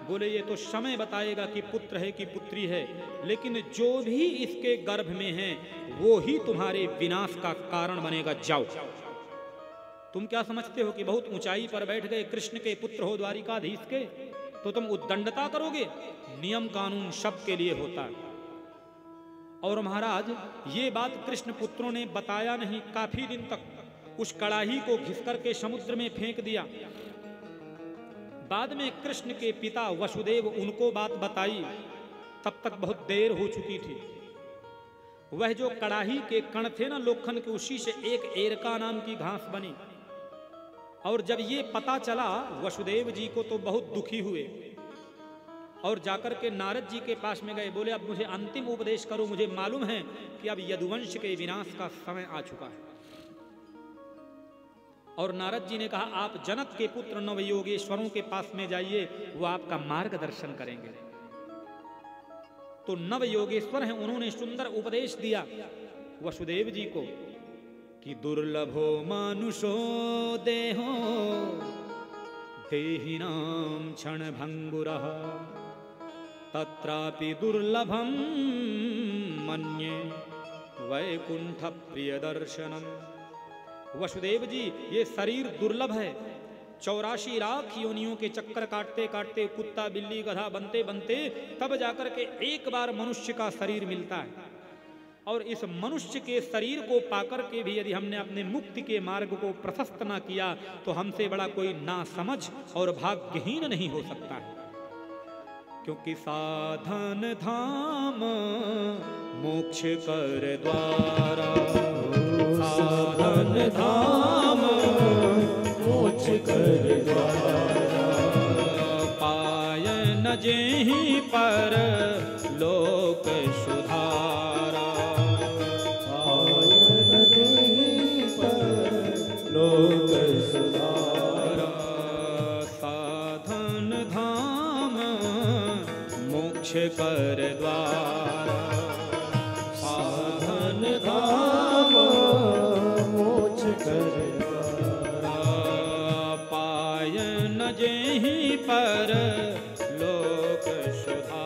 बोले ये तो समय बताएगा कि पुत्र है कि पुत्री है, लेकिन जो भी इसके गर्भ में है वो ही तुम्हारे विनाश का कारण बनेगा, जाओ। तुम क्या समझते हो कि बहुत ऊंचाई पर बैठ गए, कृष्ण के पुत्र हो द्वारिकाधीश के, तो तुम उद्दंडता करोगे? नियम कानून सबके लिए होता है। और महाराज ये बात कृष्ण पुत्रों ने बताया नहीं, काफी दिन तक उस कड़ाही को घिस करके समुद्र में फेंक दिया। बाद में कृष्ण के पिता वसुदेव उनको बात बताई, तब तक बहुत देर हो चुकी थी। वह जो कड़ाही के कण थे ना लोखंड के, उसी से एक एरका नाम की घास बनी। और जब ये पता चला वसुदेव जी को तो बहुत दुखी हुए और जाकर के नारद जी के पास में गए। बोले अब मुझे अंतिम उपदेश करो, मुझे मालूम है कि अब यदुवंश के विनाश का समय आ चुका है। और नारद जी ने कहा आप जनक के पुत्र नवयोगेश्वरों के पास में जाइए, वो आपका मार्गदर्शन करेंगे। तो नवयोगेश्वर हैं, उन्होंने सुंदर उपदेश दिया वसुदेव जी को कि दुर्लभो मानुषो देहो देहिनां क्षणभंगुरः तत्रापि दुर्लभं मन्ये वैकुंठ प्रिय दर्शनम। वसुदेव जी ये शरीर दुर्लभ है, 84 लाख योनियों के चक्कर काटते काटते, कुत्ता बिल्ली गधा बनते बनते तब जाकर के एक बार मनुष्य का शरीर मिलता है। और इस मनुष्य के शरीर को पाकर के भी यदि हमने अपने मुक्ति के मार्ग को प्रशस्त ना किया तो हमसे बड़ा कोई नासमझ और भाग्यहीन नहीं हो सकता है। क्योंकि साधन धाम मोक्ष कर द्वारा, साधन धाम मोक्ष कर द्वारा, पाय न जेहि पर लोक सुधारा, पाय न जेहि पर लोक सुधारा, साधन धाम मोक्ष कर द्वारा, साधन धाम मोक्ष कर द्वारा, पाय न जेहि पर लोक सुधारा।